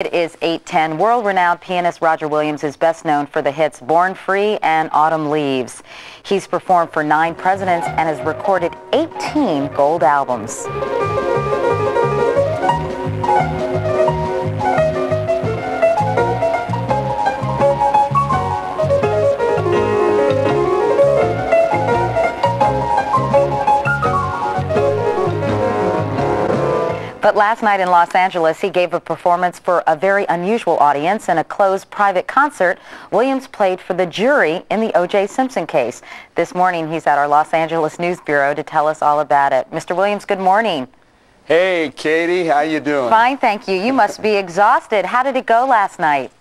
It is 8:10. World-renowned pianist Roger Williams is best known for the hits Born Free and Autumn Leaves. He's performed for 9 presidents and has recorded 18 gold albums. But last night in Los Angeles, he gave a performance for a very unusual audience. In a closed private concert, Williams played for the jury in the O.J. Simpson case. This morning, he's at our Los Angeles News Bureau to tell us all about it. Mr. Williams, good morning. Hey, Katie, how you doing? Fine, thank you. You must be exhausted. How did it go last night?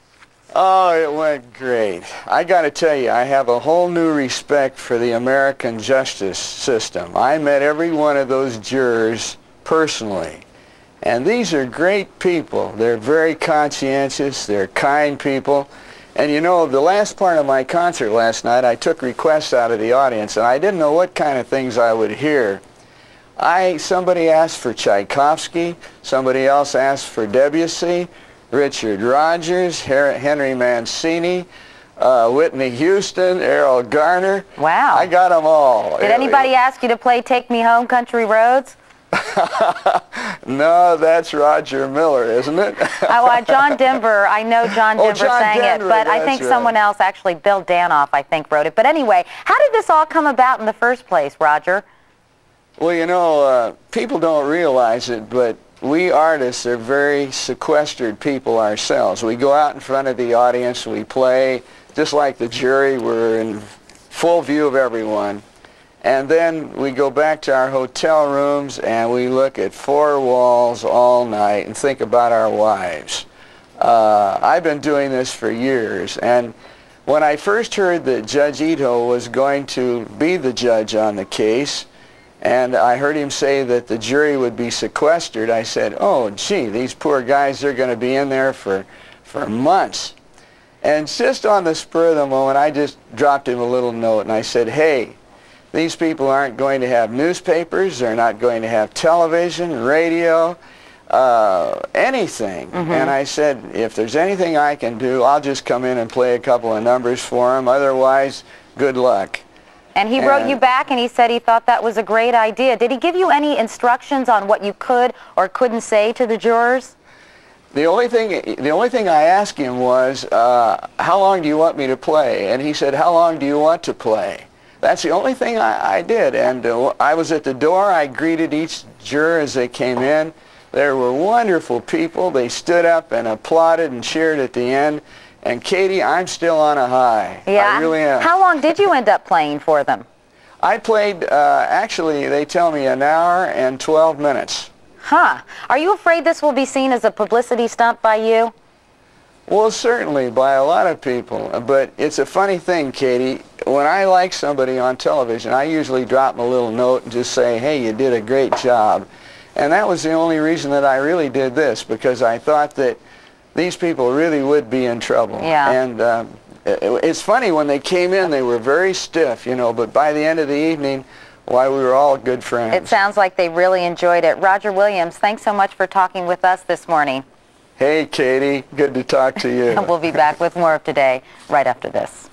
Oh, it went great. I got to tell you, I have a whole new respect for the American justice system. I met every one of those jurors personally. And these are great people. They're very conscientious. They're kind people. And you know, the last part of my concert last night, I took requests out of the audience, and I didn't know what kind of things I would hear. Somebody asked for Tchaikovsky. Somebody else asked for Debussy, Richard Rodgers, Henry Mancini, Whitney Houston, Errol Garner. Wow. I got them all. Did anybody ask you to play Take Me Home, Country Roads? No, that's Roger Miller, isn't it? John Denver. I know John Denver sang it, but I think someone else, actually, Bill Danoff, I think, wrote it. But anyway, how did this all come about in the first place, Roger? Well, you know, people don't realize it, but we artists are very sequestered people ourselves. We go out in front of the audience, we play, just like the jury, we're in full view of everyone. And then we go back to our hotel rooms and we look at 4 walls all night and think about our wives. I've been doing this for years, and when I first heard that Judge Ito was going to be the judge on the case, and I heard him say that the jury would be sequestered, I said, oh gee, these poor guys, they're going to be in there for months. And just on the spur of the moment, I just dropped him a little note and I said, hey, these people aren't going to have newspapers, they're not going to have television, radio, anything. And I said, if there's anything I can do, I'll just come in and play a couple of numbers for them, otherwise, good luck. And he wrote you back and he said he thought that was a great idea. Did he give you any instructions on what you could or couldn't say to the jurors? The only thing I asked him was, how long do you want me to play? And he said, how long do you want to play? That's the only thing I did, and I was at the door. I greeted each juror as they came in. There were wonderful people. They stood up and applauded and cheered at the end. And Katie, I'm still on a high. Yeah. I really am. How long did you end up playing for them? I played, actually, they tell me 1 hour and 12 minutes. Huh. Are you afraid this will be seen as a publicity stunt by you? Well, certainly, by a lot of people. But it's a funny thing, Katie. When I like somebody on television, I usually drop them a little note and just say, hey, you did a great job. And that was the only reason that I really did this, because I thought that these people really would be in trouble. Yeah. And it's funny, when they came in, they were very stiff, you know, but by the end of the evening, why, we were all good friends. It sounds like they really enjoyed it. Roger Williams, thanks so much for talking with us this morning. Hey, Katie, good to talk to you. We'll be back with more of Today right after this.